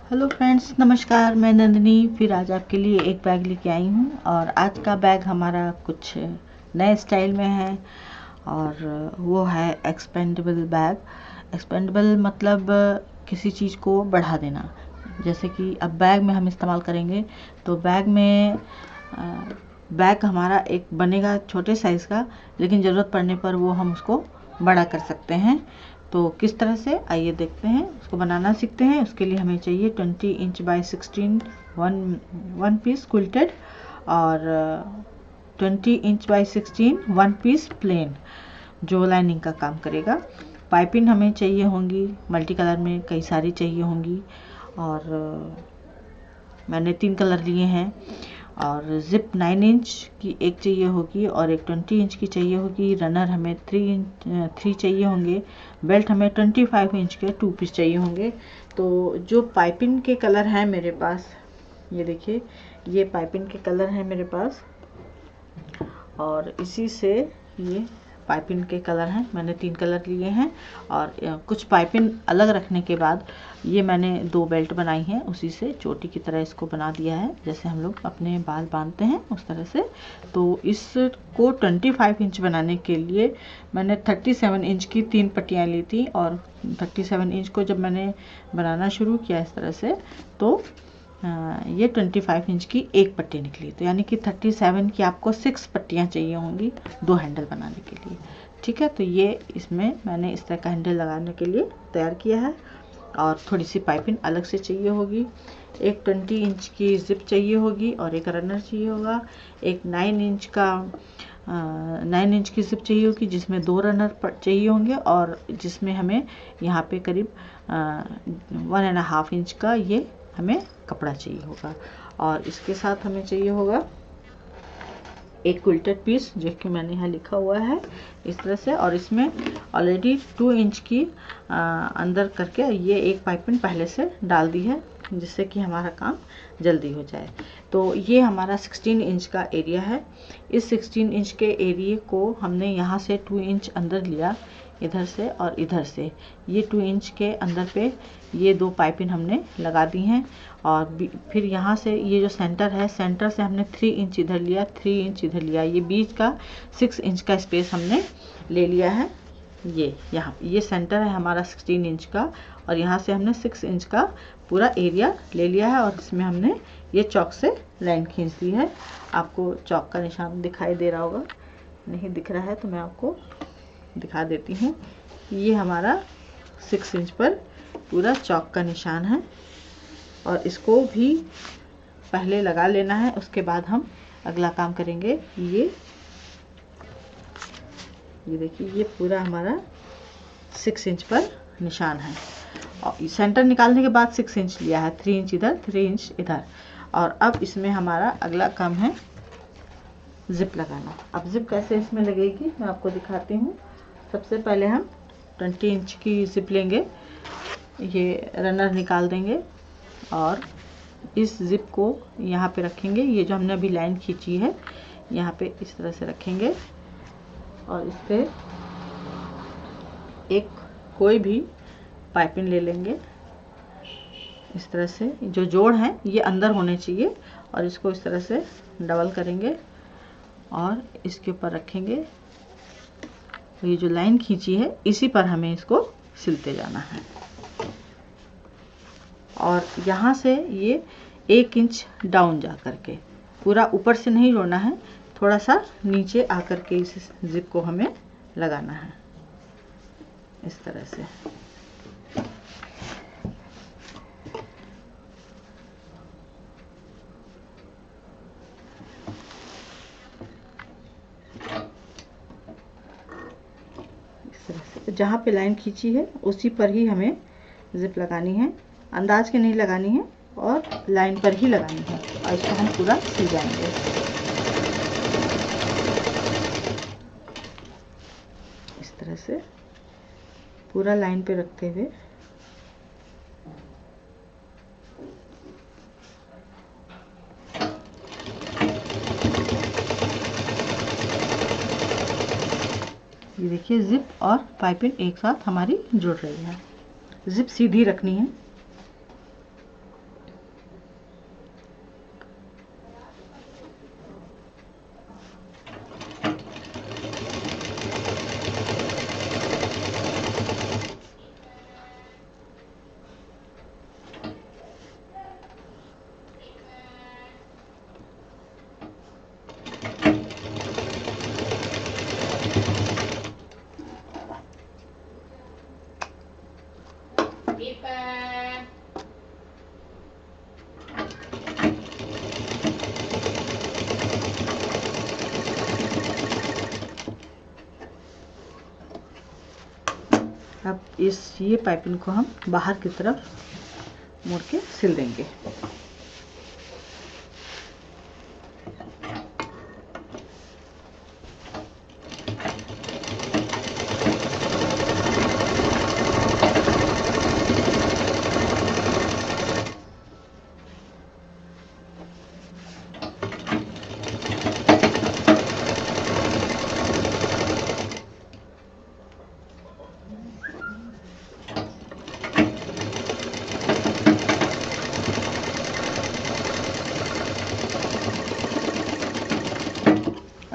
Hello friends, नमस्कार। मैं नंदिनी फिर आज आपके लिए एक बैग लेके आई हूँ और आज का बैग हमारा कुछ नए स्टाइल में है और वो है एक्सपेंडेबल बैग। एक्सपेंडेबल मतलब किसी चीज़ को बढ़ा देना। जैसे कि अब बैग में हम इस्तेमाल करेंगे तो बैग हमारा एक बनेगा छोटे साइज़ का, लेकिन ज़रूरत पड़ने पर वो हम उसको बड़ा कर सकते हैं। तो किस तरह से, आइए देखते हैं, उसको बनाना सीखते हैं। उसके लिए हमें चाहिए 20 inch by 16 one piece quilted और 20 inch by 16 one piece plain जो लाइनिंग का काम करेगा। पाइपिंग हमें चाहिए होंगी मल्टी कलर में, कई सारी चाहिए होंगी और मैंने 3 कलर लिए हैं। और ज़िप 9 इंच की एक चाहिए होगी और एक 20 इंच की चाहिए होगी। रनर हमें 3 चाहिए होंगे। बेल्ट हमें 25 इंच के 2 पीस चाहिए होंगे। तो जो पाइपिंग के कलर हैं मेरे पास, ये देखिए, ये पाइपिंग के कलर हैं मेरे पास और इसी से ये पाइपिंग के कलर हैं। मैंने 3 कलर लिए हैं और कुछ पाइपिंग अलग रखने के बाद ये मैंने 2 बेल्ट बनाई हैं। उसी से चोटी की तरह इसको बना दिया है, जैसे हम लोग अपने बाल बांधते हैं उस तरह से। तो इसको 25 इंच बनाने के लिए मैंने 37 इंच की 3 पट्टियाँ ली थी और 37 इंच को जब मैंने बनाना शुरू किया इस तरह से, तो ये 25 इंच की एक पट्टी निकली। तो यानी कि 37 की आपको 6 पट्टियाँ चाहिए होंगी 2 हैंडल बनाने के लिए। ठीक है, तो ये इसमें मैंने इस तरह का हैंडल लगाने के लिए तैयार किया है और थोड़ी सी पाइपिंग अलग से चाहिए होगी। एक 20 इंच की ज़िप चाहिए होगी और एक रनर चाहिए होगा। एक 9 इंच की ज़िप चाहिए होगी जिसमें 2 रनर चाहिए होंगे और जिसमें हमें यहाँ पे करीब 1.5 इंच का ये हमें कपड़ा चाहिए होगा। और इसके साथ हमें चाहिए होगा एक क्विल्टेड पीस, जो कि मैंने यहाँ लिखा हुआ है इस तरह से। और इसमें ऑलरेडी 2 इंच की अंदर करके ये एक पाइपिंग पहले से डाल दी है, जिससे कि हमारा काम जल्दी हो जाए। तो ये हमारा 16 इंच का एरिया है। इस 16 इंच के एरिया को हमने यहाँ से 2 इंच अंदर लिया, इधर से और इधर से। ये 2 इंच के अंदर पे ये 2 पाइपिंग हमने लगा दी हैं और फिर यहाँ से ये जो सेंटर है, सेंटर से हमने 3 इंच इधर लिया, 3 इंच इधर लिया। ये बीच का 6 इंच का स्पेस हमने ले लिया है। ये यहाँ ये सेंटर है हमारा 16 इंच का और यहाँ से हमने 6 इंच का पूरा एरिया ले लिया है और इसमें हमने ये चॉक से लाइन खींच दी है। आपको चॉक का निशान दिखाई दे रहा होगा, नहीं दिख रहा है तो मैं आपको दिखा देती हूँ। ये हमारा 6 इंच पर पूरा चॉक का निशान है और इसको भी पहले लगा लेना है, उसके बाद हम अगला काम करेंगे। ये देखिए, ये पूरा हमारा 6 इंच पर निशान है और सेंटर निकालने के बाद 6 इंच लिया है, 3 इंच इधर 3 इंच इधर। और अब इसमें हमारा अगला काम है ज़िप लगाना। अब ज़िप कैसे इसमें लगेगी मैं आपको दिखाती हूँ। सबसे पहले हम 20 इंच की ज़िप लेंगे, ये रनर निकाल देंगे और इस ज़िप को यहाँ पे रखेंगे। ये जो हमने अभी लाइन खींची है यहाँ पे इस तरह से रखेंगे और इस पर एक कोई भी पाइपिंग ले लेंगे इस तरह से। जो जोड़ है ये अंदर होने चाहिए और इसको इस तरह से डबल करेंगे और इसके ऊपर रखेंगे। ये जो लाइन खींची है इसी पर हमें इसको सिलते जाना है और यहाँ से ये 1 इंच डाउन जा करके, पूरा ऊपर से नहीं जोड़ना है, थोड़ा सा नीचे आकर के इस ज़िप को हमें लगाना है इस तरह से। जहाँ पे लाइन खींची है उसी पर ही हमें ज़िप लगानी है, अंदाज के नहीं लगानी है और लाइन पर ही लगानी है और इसको हम पूरा सिल जाएंगे इस तरह से पूरा लाइन पे रखते हुए। ये देखिए, ज़िप और पाइपिंग एक साथ हमारी जुड़ रही है। ज़िप सीधी रखनी है ये पाइपिंग को हम बाहर की तरफ मोड़ के सिल देंगे।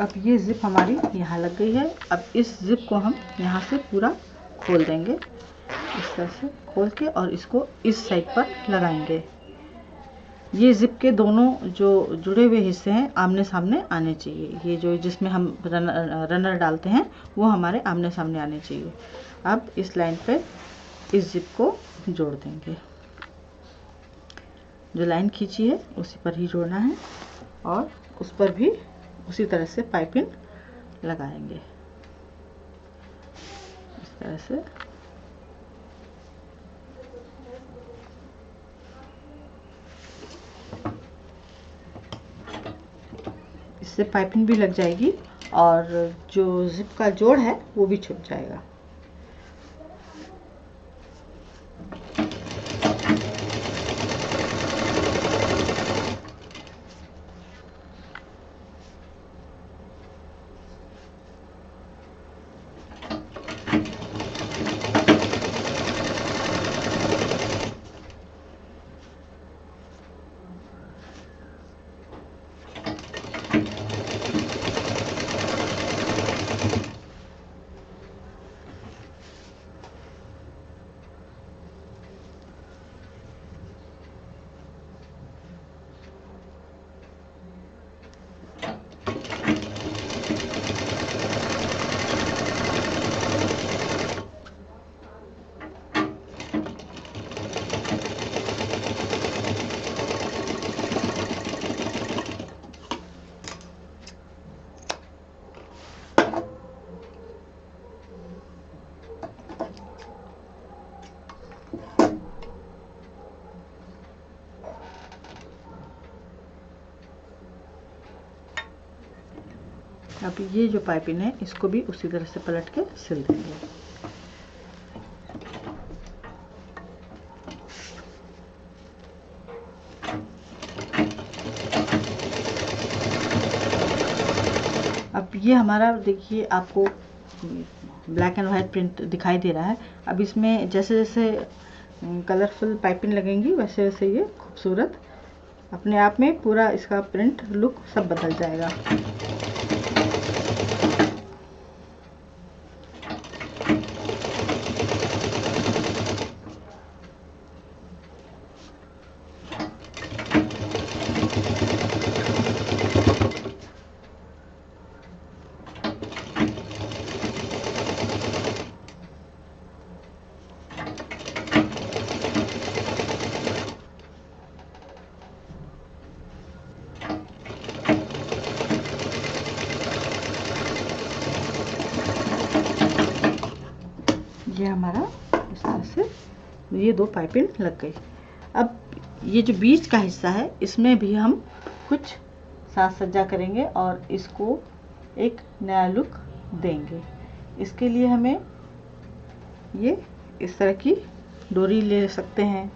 अब ये ज़िप हमारी यहाँ लग गई है। अब इस ज़िप को हम यहाँ से पूरा खोल देंगे, इस तरह से खोल के, और इसको इस साइड पर लगाएंगे। ये ज़िप के दोनों जो जुड़े हुए हिस्से हैं आमने सामने आने चाहिए। ये जो जिसमें हम रनर डालते हैं वो हमारे आमने सामने आने चाहिए। अब इस लाइन पे इस ज़िप को जोड़ देंगे। जो लाइन खींची है उसी पर ही जोड़ना है और उस पर भी उसी तरह से पाइपिंग लगाएंगे, इस तरह से। इससे पाइपिंग भी लग जाएगी और जो जिप का जोड़ है वो भी छुप जाएगा। अब ये जो पाइपिंग है इसको भी उसी तरह से पलट के सिल देंगे। अब ये हमारा देखिए आपको ब्लैक एंड वाइट प्रिंट दिखाई दे रहा है। अब इसमें जैसे जैसे कलरफुल पाइपिंग लगेंगी वैसे वैसे ये खूबसूरत अपने आप में पूरा इसका प्रिंट लुक सब बदल जाएगा। ये हमारा इस तरह से ये दो पाइपिंग लग गई। अब ये जो बीच का हिस्सा है इसमें भी हम कुछ साज सज्जा करेंगे और इसको एक नया लुक देंगे। इसके लिए हमें ये इस तरह की डोरी ले सकते हैं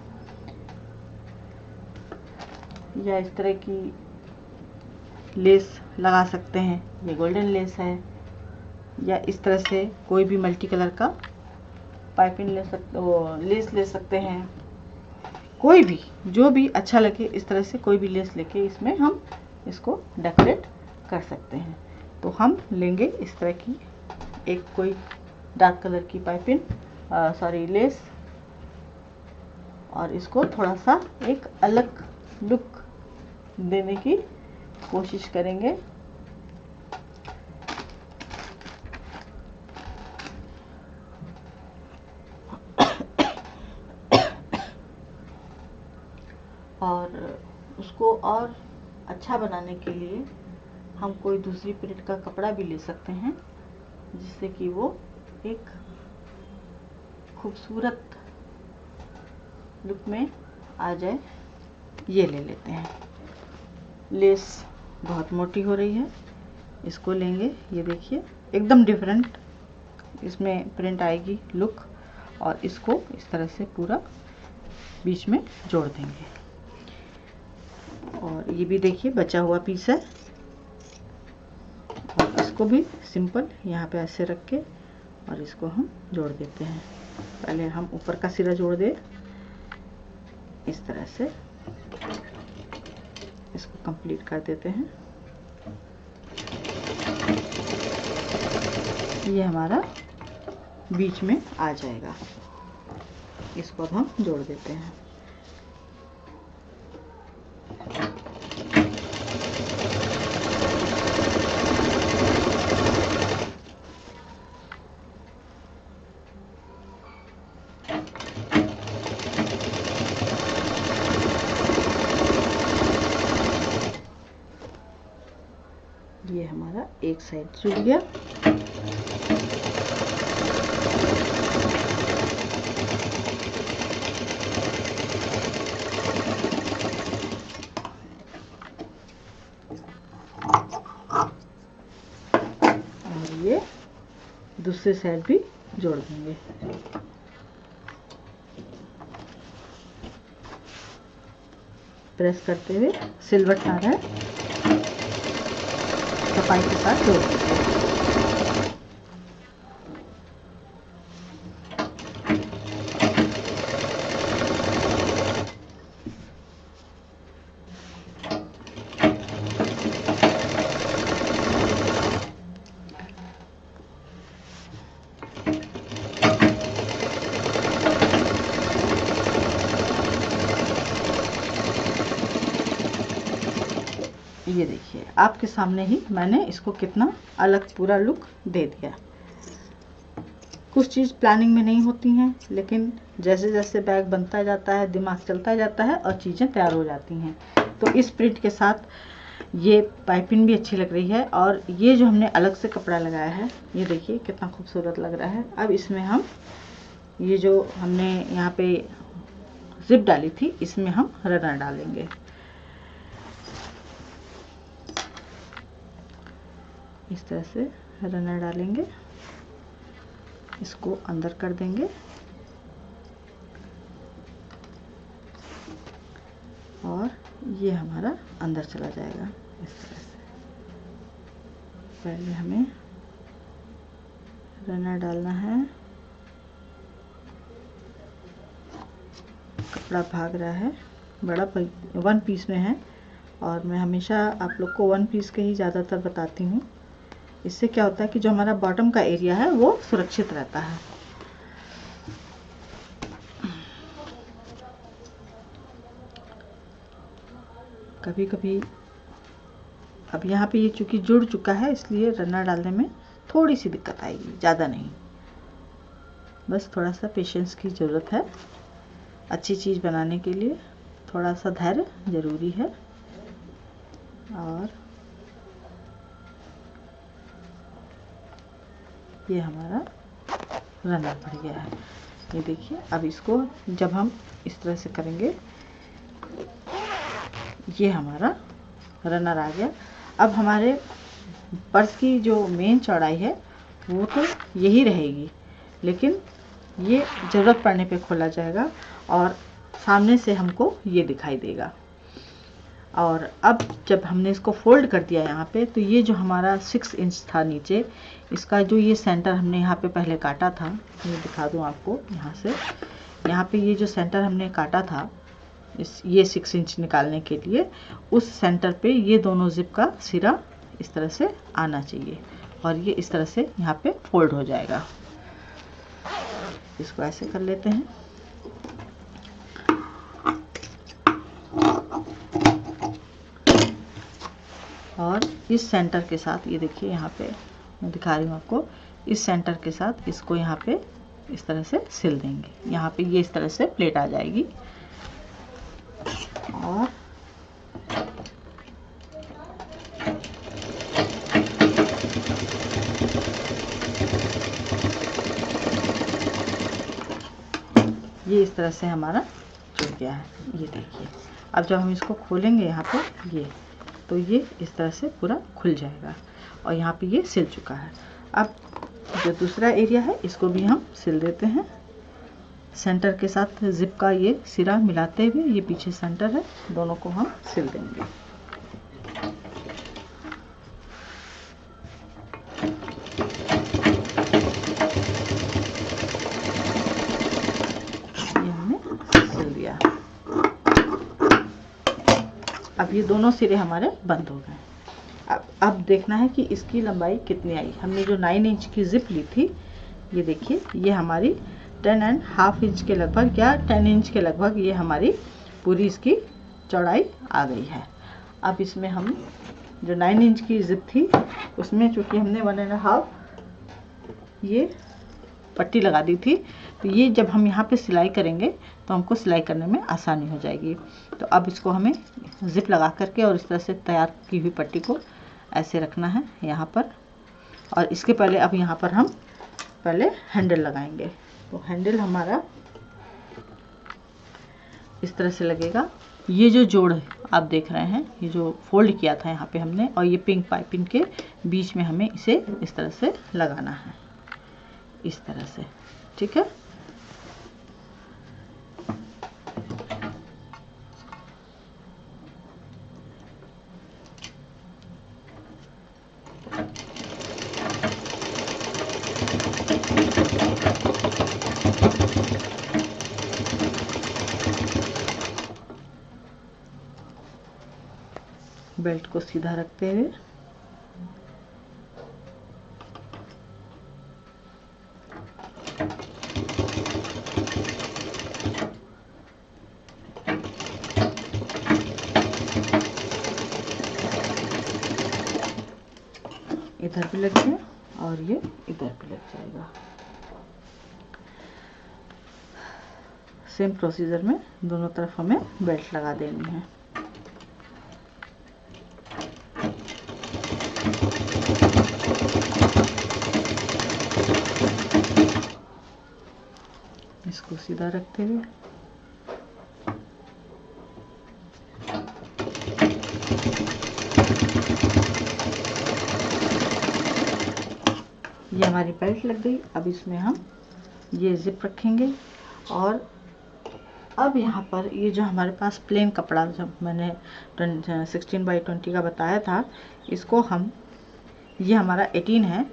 या इस तरह की लेस लगा सकते हैं। ये गोल्डन लेस है या इस तरह से कोई भी मल्टी कलर का पाइपिंग ले सकते हो, लेस ले सकते हैं। कोई भी जो भी अच्छा लगे इस तरह से कोई भी लेस लेके इसमें हम इसको डेकोरेट कर सकते हैं। तो हम लेंगे इस तरह की एक कोई डार्क कलर की पाइपिंग सॉरी लेस और इसको थोड़ा सा एक अलग लुक देने की कोशिश करेंगे। और उसको और अच्छा बनाने के लिए हम कोई दूसरी प्रिंट का कपड़ा भी ले सकते हैं जिससे कि वो एक खूबसूरत लुक में आ जाए ये ले लेते हैं। लेस बहुत मोटी हो रही है, इसको लेंगे। ये देखिए एकदम डिफरेंट इसमें प्रिंट आएगी लुक, और इसको इस तरह से पूरा बीच में जोड़ देंगे। और ये भी देखिए बचा हुआ पीस है, और इसको भी सिंपल यहाँ पे ऐसे रख के और इसको हम जोड़ देते हैं। पहले हम ऊपर का सिरा जोड़ दें इस तरह से, इसको कंप्लीट कर देते हैं। ये हमारा बीच में आ जाएगा, इसको अब हम जोड़ देते हैं। ये हमारा एक साइड जुड़ गया। और ये दूसरे साइड भी जोड़ देंगे। प्रेस करते हुए सिलवट आ रहा है, सफाई के साथ जोड़ देते हैं। ये देखिए आपके सामने ही मैंने इसको कितना अलग पूरा लुक दे दिया। कुछ चीज़ प्लानिंग में नहीं होती हैं, लेकिन जैसे जैसे बैग बनता जाता है, दिमाग चलता जाता है और चीज़ें तैयार हो जाती हैं। तो इस प्रिंट के साथ ये पाइपिंग भी अच्छी लग रही है, और ये जो हमने अलग से कपड़ा लगाया है ये देखिए कितना खूबसूरत लग रहा है। अब इसमें हम ये जो हमने यहाँ पे जिप डाली थी, इसमें हम रनर डालेंगे। इस तरह से रनर डालेंगे, इसको अंदर कर देंगे और ये हमारा अंदर चला जाएगा इस तरह से। पहले हमें रनर डालना है, कपड़ा भाग रहा है, बड़ा वन पीस में है, और मैं हमेशा आप लोग को वन पीस के ही ज़्यादातर बताती हूँ। इससे क्या होता है कि जो हमारा बॉटम का एरिया है वो सुरक्षित रहता है। कभी कभी अब यहाँ पे ये चूँकि जुड़ चुका है, इसलिए रनर डालने में थोड़ी सी दिक्कत आएगी, ज़्यादा नहीं। बस थोड़ा सा पेशेंस की ज़रूरत है। अच्छी चीज़ बनाने के लिए थोड़ा सा धैर्य ज़रूरी है। और ये हमारा रनर पड़ गया है। ये देखिए अब इसको जब हम इस तरह से करेंगे, ये हमारा रनर आ गया। अब हमारे पर्स की जो मेन चौड़ाई है वो तो यही रहेगी, लेकिन ये ज़रूरत पड़ने पे खोला जाएगा और सामने से हमको ये दिखाई देगा। और अब जब हमने इसको फोल्ड कर दिया यहाँ पे, तो ये जो हमारा 6 इंच था नीचे, इसका जो ये सेंटर हमने यहाँ पे पहले काटा था, ये दिखा दूँ आपको यहाँ से। यहाँ पे ये जो सेंटर हमने काटा था ये 6 इंच निकालने के लिए, उस सेंटर पे ये दोनों जिप का सिरा इस तरह से आना चाहिए, और ये इस तरह से यहाँ पे फोल्ड हो जाएगा। इसको ऐसे कर लेते हैं। और इस सेंटर के साथ ये देखिए, यहाँ पे मैं दिखा रही हूँ आपको, इस सेंटर के साथ इसको यहाँ पे इस तरह से सिल देंगे। यहाँ पे ये इस तरह से प्लेट आ जाएगी। और इस तरह से हमारा जुड़ गया है। ये देखिए, अब जब हम इसको खोलेंगे यहाँ पे ये, तो ये इस तरह से पूरा खुल जाएगा और यहाँ पे ये सिल चुका है। अब जो दूसरा एरिया है इसको भी हम सिल देते हैं। सेंटर के साथ जिप का ये सिरा मिलाते हुए, ये पीछे सेंटर है, दोनों को हम सिल देंगे। ये हमने सिल दिया। अब ये दोनों सिरे हमारे बंद हो गए। अब देखना है कि इसकी लंबाई कितनी आई। हमने जो 9 इंच की जिप ली थी, ये देखिए, ये हमारी 10.5 इंच के लगभग या 10 इंच के लगभग ये हमारी पूरी इसकी चौड़ाई आ गई है। अब इसमें हम जो 9 इंच की जिप थी उसमें चूँकि हमने 1.5 ये पट्टी लगा दी थी, तो ये जब हम यहाँ पे सिलाई करेंगे तो हमको सिलाई करने में आसानी हो जाएगी। तो अब इसको हमें जिप लगा करके और इस तरह से तैयार की हुई पट्टी को ऐसे रखना है यहाँ पर, और इसके पहले अब यहाँ पर हम पहले हैंडल लगाएंगे। तो हैंडल हमारा इस तरह से लगेगा। ये जो जोड़ आप देख रहे हैं, ये जो फोल्ड किया था यहाँ पे हमने, और ये पिंक पाइपिंग के बीच में हमें इसे इस तरह से लगाना है, इस तरह से, ठीक है। बेल्ट को सीधा रखते हुए इधर भी लग गया और ये इधर भी लग जाएगा। सेम प्रोसीजर में दोनों तरफ हमें बेल्ट लगा देनी है। इसको सीधा रखते हुए ये हमारी बेल्ट लग गई। अब इसमें हम ये जिप रखेंगे और अब यहाँ पर ये जो हमारे पास प्लेन कपड़ा जब मैंने 16x20 का बताया था, इसको हम, ये हमारा 18 है,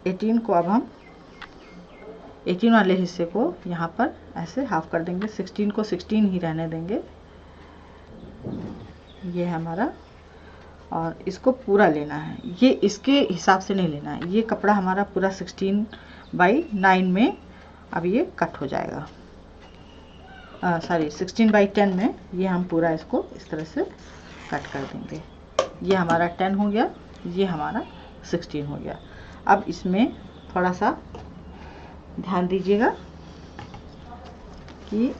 18 को अब हम 18 वाले हिस्से को यहाँ पर ऐसे हाफ कर देंगे, 16 को 16 ही रहने देंगे। ये हमारा, और इसको पूरा लेना है, ये इसके हिसाब से नहीं लेना है। ये कपड़ा हमारा पूरा 16x9 में अब ये कट हो जाएगा, सॉरी 16x10 में ये हम पूरा इसको इस तरह से कट कर देंगे। ये हमारा 10 हो गया, ये हमारा 16 हो गया। अब इसमें थोड़ा सा ध्यान दीजिएगा कि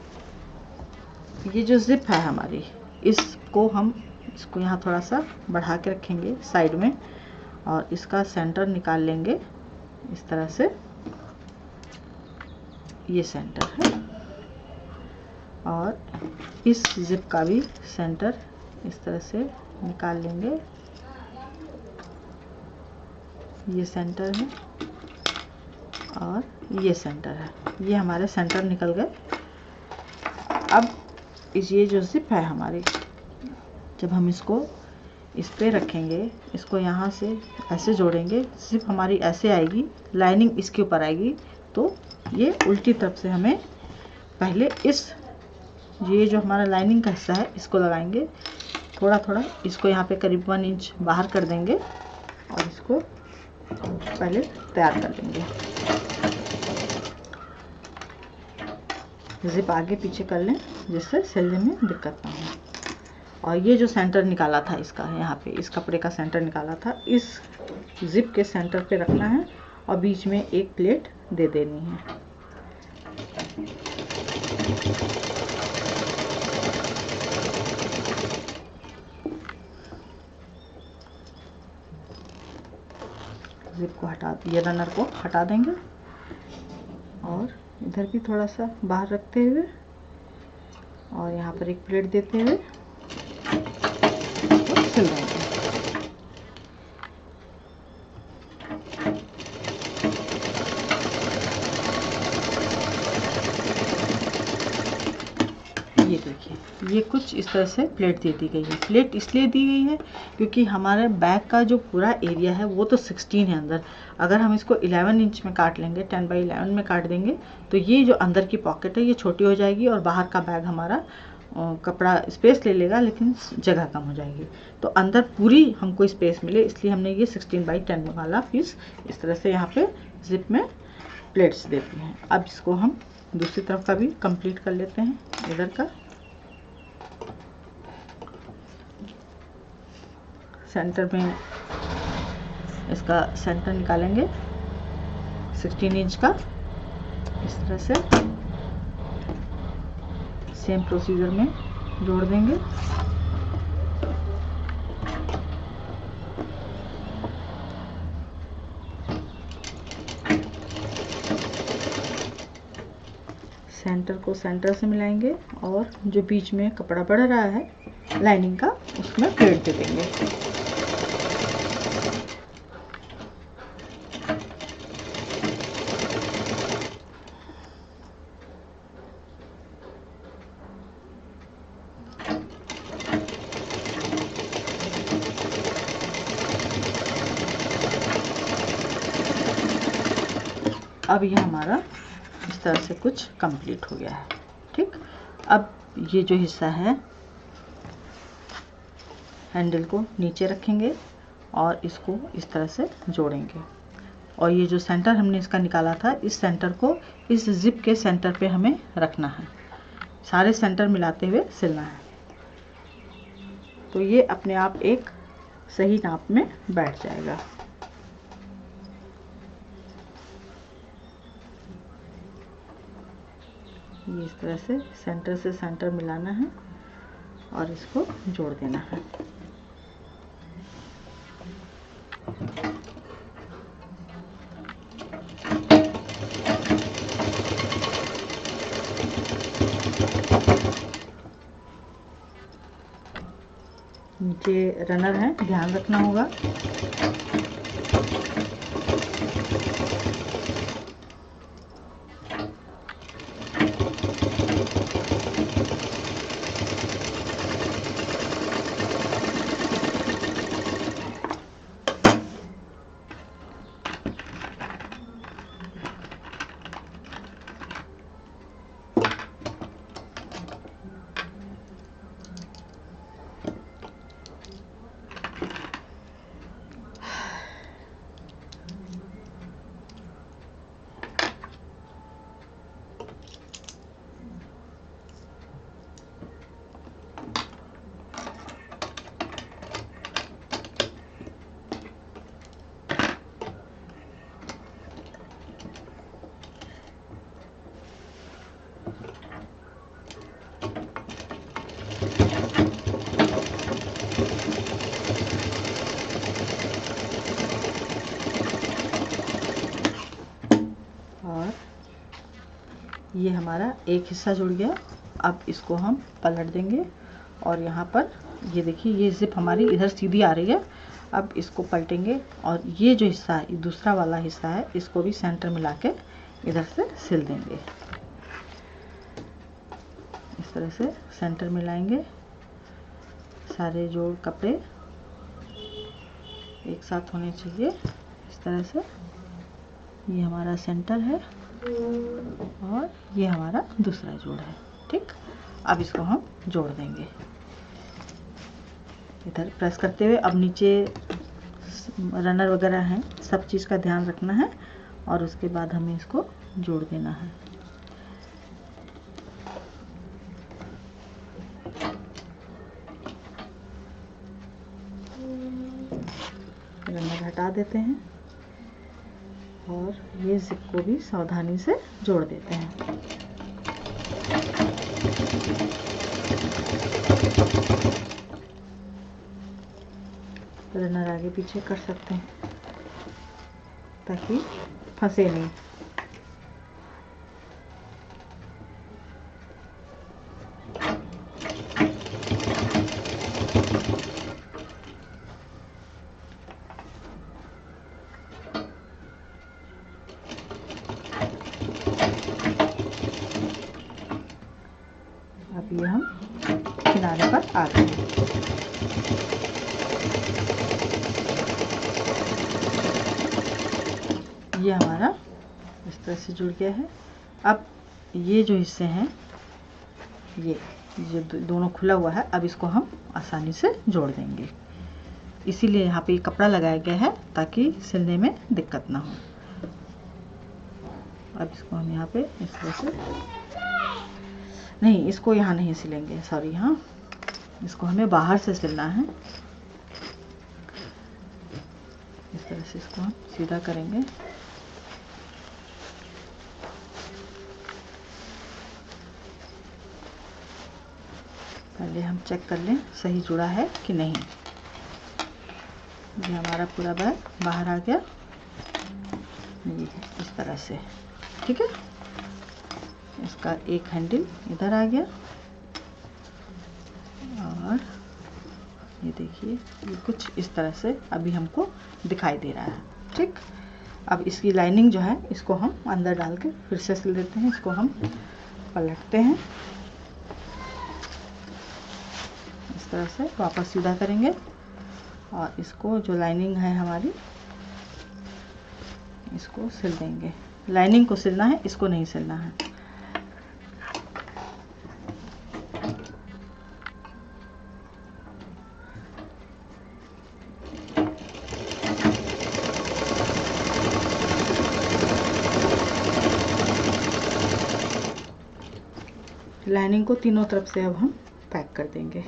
ये जो जिप है हमारी, इसको हम इसको यहाँ थोड़ा सा बढ़ा के रखेंगे साइड में, और इसका सेंटर निकाल लेंगे इस तरह से। ये सेंटर है, और इस जिप का भी सेंटर इस तरह से निकाल लेंगे। ये सेंटर है और ये सेंटर है, ये हमारे सेंटर निकल गए। अब ये जो जिप है हमारी, जब हम इसको इस पे रखेंगे, इसको यहाँ से ऐसे जोड़ेंगे, जिप हमारी ऐसे आएगी, लाइनिंग इसके ऊपर आएगी, तो ये उल्टी तरफ से हमें पहले ये जो हमारा लाइनिंग का हिस्सा है इसको लगाएंगे, थोड़ा थोड़ा इसको यहाँ पे करीब 1 इंच बाहर कर देंगे और इसको पहले तैयार कर लेंगे। जिप आगे पीछे कर लें जिससे सिलने में दिक्कत ना हो। और ये जो सेंटर निकाला था इसका, यहाँ पे इस कपड़े का सेंटर निकाला था, इस जिप के सेंटर पे रखना है और बीच में एक प्लेट दे देनी है। जिप को हटा, ये रनर को हटा देंगे और इधर भी थोड़ा सा बाहर रखते हुए और यहाँ पर एक प्लेट देते हुए इसको सिल देंगे। ये देखिए, ये कुछ इस तरह से प्लेट दे दी गई है। प्लेट इसलिए दी गई है क्योंकि हमारे बैक का जो पूरा एरिया है वो तो 16 है अंदर। अगर हम इसको 11 इंच में काट लेंगे, 10 बाई 11 में काट देंगे, तो ये जो अंदर की पॉकेट है ये छोटी हो जाएगी और बाहर का बैग हमारा कपड़ा स्पेस ले लेगा लेकिन जगह कम हो जाएगी। तो अंदर पूरी हमको स्पेस मिले इसलिए हमने ये 16 बाई 10 वाला पीस इस तरह से यहाँ पे जिप में प्लेट्स देती हैं। अब इसको हम दूसरी तरफ का भी कंप्लीट कर लेते हैं। इधर का सेंटर में इसका सेंटर निकालेंगे 16 इंच का, इस तरह से सेम प्रोसीजर में जोड़ देंगे। सेंटर को सेंटर से मिलाएंगे और जो बीच में कपड़ा बढ़ रहा है लाइनिंग का उसमें प्लेट दे देंगे। अब ये हमारा इस तरह से कुछ कंप्लीट हो गया है। ठीक, अब ये जो हिस्सा है हैंडल को नीचे रखेंगे और इसको इस तरह से जोड़ेंगे और ये जो सेंटर हमने इसका निकाला था इस सेंटर को इस जिप के सेंटर पे हमें रखना है। सारे सेंटर मिलाते हुए सिलना है तो ये अपने आप एक सही नाप में बैठ जाएगा। ये इस तरह से सेंटर मिलाना है और इसको जोड़ देना है। नीचे रनर है, ध्यान रखना होगा। ये हमारा एक हिस्सा जुड़ गया। अब इसको हम पलट देंगे और यहाँ पर ये देखिए ये जिप हमारी इधर सीधी आ रही है। अब इसको पलटेंगे और ये जो हिस्सा है, दूसरा वाला हिस्सा है, इसको भी सेंटर मिला के इधर से सिल देंगे। इस तरह से सेंटर मिलाएंगे, सारे जोड़ कपड़े एक साथ होने चाहिए। इस तरह से ये हमारा सेंटर है और ये हमारा दूसरा जोड़ है। ठीक, अब इसको हम जोड़ देंगे इधर प्रेस करते हुए। अब नीचे रनर वगैरह हैं, सब चीज़ का ध्यान रखना है और उसके बाद हमें इसको जोड़ देना है। रनर हटा देते हैं और ये जिप को भी सावधानी से जोड़ देते हैं। रनर आगे पीछे कर सकते हैं ताकि फंसे नहीं। किनारे पर आ गए। ये हमारा इस तरह से जुड़ गया है। अब ये जो हिस्से हैं ये दोनों खुला हुआ है, अब इसको हम आसानी से जोड़ देंगे। इसीलिए यहाँ पे ये कपड़ा लगाया गया है ताकि सिलने में दिक्कत ना हो। अब इसको हम यहाँ पे इस तरह से, नहीं इसको यहाँ नहीं सिलेंगे, सॉरी, यहाँ इसको हमें बाहर से सिलना है। इस तरह से इसको हम सीधा करेंगे। पहले हम चेक कर लें सही जुड़ा है कि नहीं। ये हमारा पूरा बैग बाहर आ गया, ये इस तरह से, ठीक है। इसका एक हैंडल इधर आ गया और ये देखिए ये कुछ इस तरह से अभी हमको दिखाई दे रहा है, ठीक। अब इसकी लाइनिंग जो है इसको हम अंदर डाल के फिर से सिल देते हैं। इसको हम पलटते हैं, इस तरह से वापस सीधा करेंगे और इसको जो लाइनिंग है हमारी इसको सिल देंगे। लाइनिंग को सिलना है, इसको नहीं सिलना है। लाइनिंग को तीनों तरफ से अब हम पैक कर देंगे।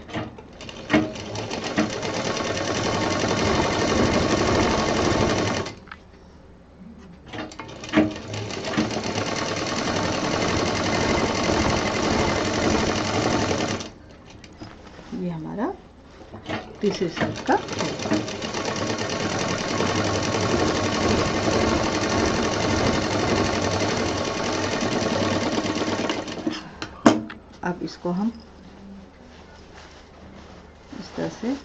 ये हमारा तीसरी साइड का अब इसको हम इस तरह से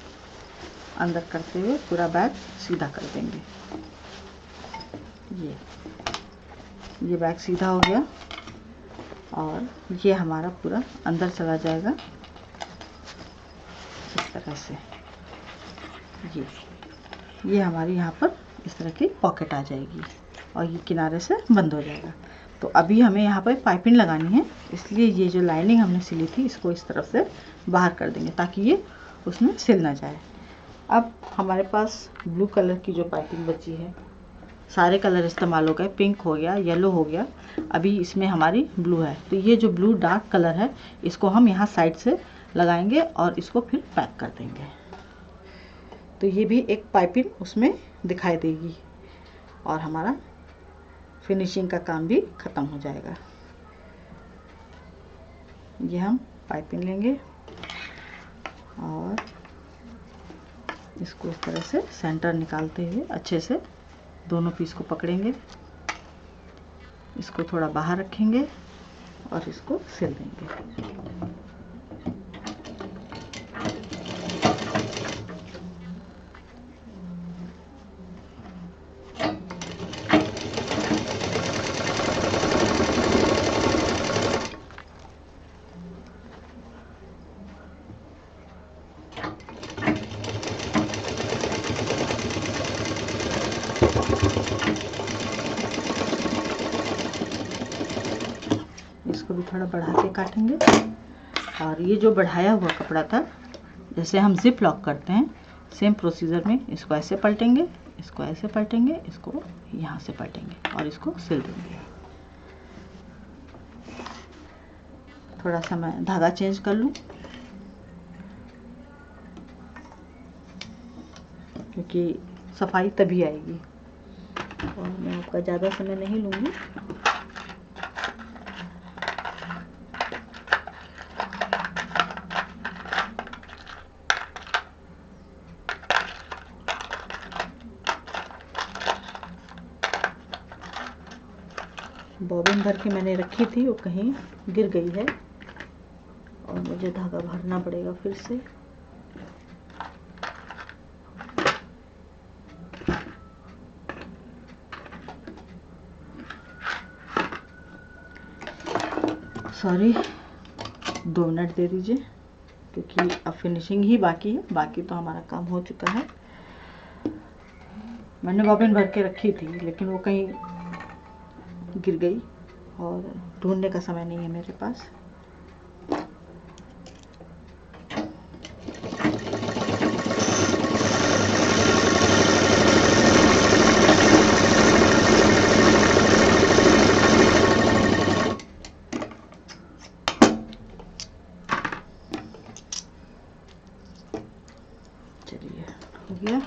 अंदर करते हुए पूरा बैग सीधा कर देंगे। ये बैग सीधा हो गया और ये हमारा पूरा अंदर चला जाएगा इस तरह से। ये हमारी यहाँ पर इस तरह की पॉकेट आ जाएगी और ये किनारे से बंद हो जाएगा। तो अभी हमें यहाँ पर पाइपिंग लगानी है, इसलिए ये जो लाइनिंग हमने सिली थी इसको इस तरफ से बाहर कर देंगे ताकि ये उसमें सिल ना जाए। अब हमारे पास ब्लू कलर की जो पाइपिंग बची है, सारे कलर इस्तेमाल हो गए, पिंक हो गया, येलो हो गया, अभी इसमें हमारी ब्लू है। तो ये जो ब्लू डार्क कलर है इसको हम यहाँ साइड से लगाएंगे और इसको फिर पैक कर देंगे। तो ये भी एक पाइपिंग उसमें दिखाई देगी और हमारा फिनिशिंग का काम भी ख़त्म हो जाएगा। ये हम पाइपिंग लेंगे और इसको इस तरह से सेंटर निकालते हुए अच्छे से दोनों पीस को पकड़ेंगे, इसको थोड़ा बाहर रखेंगे और इसको सिल देंगे। इसको भी थोड़ा बढ़ा के काटेंगे और ये जो बढ़ाया हुआ कपड़ा था, जैसे हम जिप लॉक करते हैं सेम प्रोसीजर में इसको ऐसे पलटेंगे, इसको ऐसे पलटेंगे, इसको यहाँ से पलटेंगे और इसको सिल देंगे। थोड़ा सा मैं धागा चेंज कर लूँ क्योंकि सफाई तभी आएगी और मैं आपका ज़्यादा समय नहीं लूँगी। बॉबिन भर के मैंने रखी थी, वो कहीं गिर गई है और मुझे धागा भरना पड़ेगा फिर से। सॉरी, 2 मिनट दे दीजिए। क्योंकि अब फिनिशिंग ही बाकी है, बाकी तो हमारा काम हो चुका है। मैंने बॉबिन भर के रखी थी लेकिन वो कहीं गिर गई और ढूंढने का समय नहीं है मेरे पास। चलिए हो गया।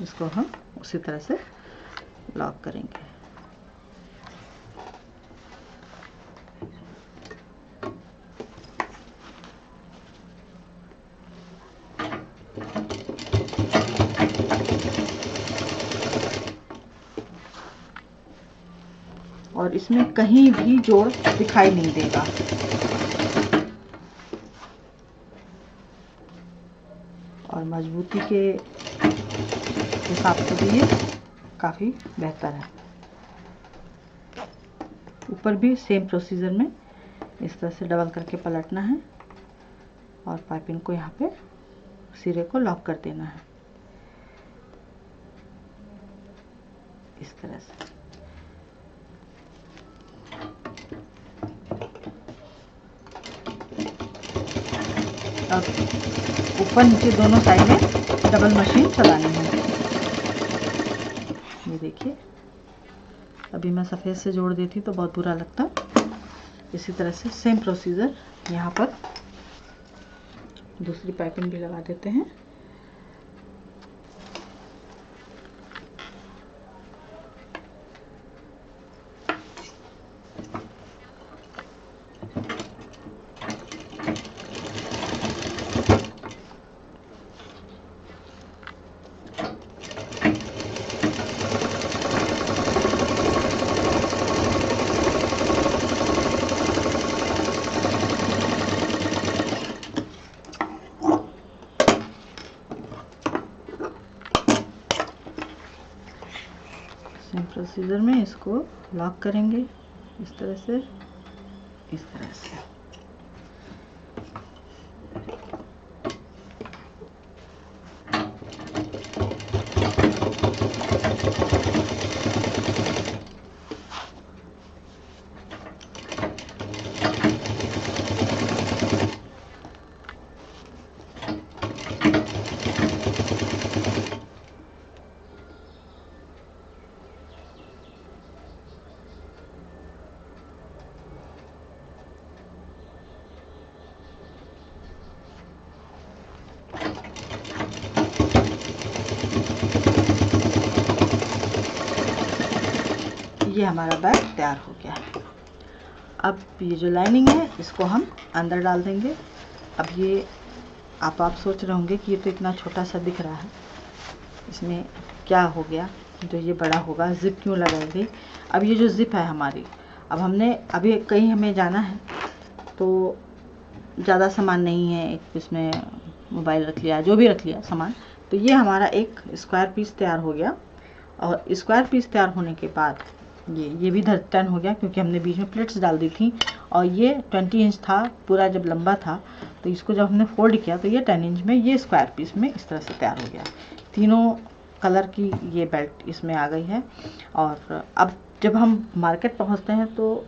इसको हम उसी तरह से लॉक करेंगे। और इसमें कहीं भी जोड़ दिखाई नहीं देगा। और मजबूती के हिसाब से भी ये काफ़ी बेहतर है। ऊपर भी सेम प्रोसीजर में इस तरह से डबल करके पलटना है और पाइपिंग को यहाँ पे सिरे को लॉक कर देना है इस तरह से। अब ऊपर नीचे दोनों साइड में डबल मशीन चलानी है। ये देखिए, अभी मैं सफ़ेद से जोड़ देती तो बहुत बुरा लगता। इसी तरह से सेम प्रोसीजर यहाँ पर दूसरी पाइपिंग भी लगा देते हैं। प्रोसीजर में इसको लॉक करेंगे इस तरह से, इस तरह से। ये हमारा बैग तैयार हो गया है। अब ये जो लाइनिंग है इसको हम अंदर डाल देंगे। अब ये आप सोच रहे होंगे कि ये तो इतना छोटा सा दिख रहा है, इसमें क्या हो गया जो ये बड़ा होगा, जिप क्यों लगाई गई। अब ये जो जिप है हमारी, अब हमने अभी कहीं हमें जाना है तो ज़्यादा सामान नहीं है, एक इसमें मोबाइल रख लिया, जो भी रख लिया सामान, तो ये हमारा एक स्क्वायर पीस तैयार हो गया। और स्क्वायर पीस तैयार होने के बाद ये भी 10 हो गया क्योंकि हमने बीच में प्लेट्स डाल दी थी। और ये 20 इंच था पूरा, जब लंबा था तो इसको जब हमने फोल्ड किया तो ये 10 इंच में ये स्क्वायर पीस में इस तरह से तैयार हो गया। तीनों कलर की ये बेल्ट इसमें आ गई है। और अब जब हम मार्केट पहुंचते हैं तो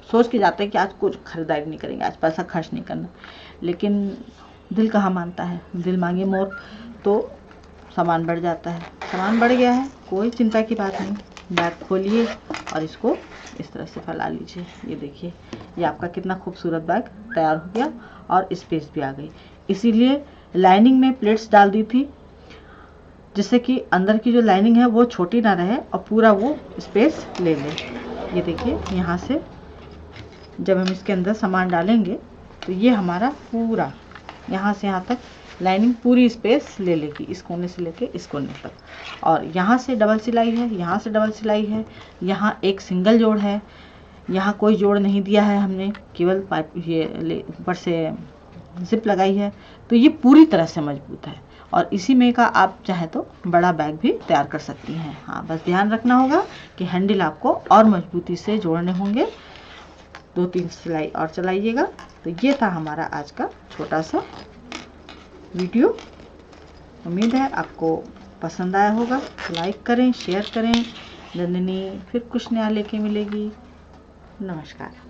सोच के जाते हैं कि आज कुछ खरीदारी नहीं करेंगे, आज पैसा खर्च नहीं करना, लेकिन दिल कहाँ मानता है, दिल मांगे मोर, तो सामान बढ़ जाता है। सामान बढ़ गया है, कोई चिंता की बात नहीं। बैग खोलिए और इसको इस तरह से फैला लीजिए। ये देखिए, ये आपका कितना खूबसूरत बैग तैयार हो गया और स्पेस भी आ गई। इसीलिए लाइनिंग में प्लेट्स डाल दी थी जिससे कि अंदर की जो लाइनिंग है वो छोटी ना रहे और पूरा वो स्पेस ले ले। ये देखिए, यहाँ से जब हम इसके अंदर सामान डालेंगे तो ये हमारा पूरा यहाँ से यहाँ तक लाइनिंग पूरी स्पेस ले लेगी, इस कोने से लेके इस कोने तक। और यहाँ से डबल सिलाई है, यहाँ से डबल सिलाई है, यहाँ एक सिंगल जोड़ है, यहाँ कोई जोड़ नहीं दिया है हमने, केवल पाइप ये ऊपर से जिप लगाई है। तो ये पूरी तरह से मजबूत है और इसी में का आप चाहे तो बड़ा बैग भी तैयार कर सकती हैं। हाँ, बस ध्यान रखना होगा कि हैंडल आपको और मजबूती से जोड़ने होंगे। 2-3 सिलाई और चलाइएगा। तो ये था हमारा आज का छोटा सा वीडियो। उम्मीद है आपको पसंद आया होगा। लाइक करें, शेयर करें। नंदिनी फिर कुछ नया लेके मिलेगी। नमस्कार।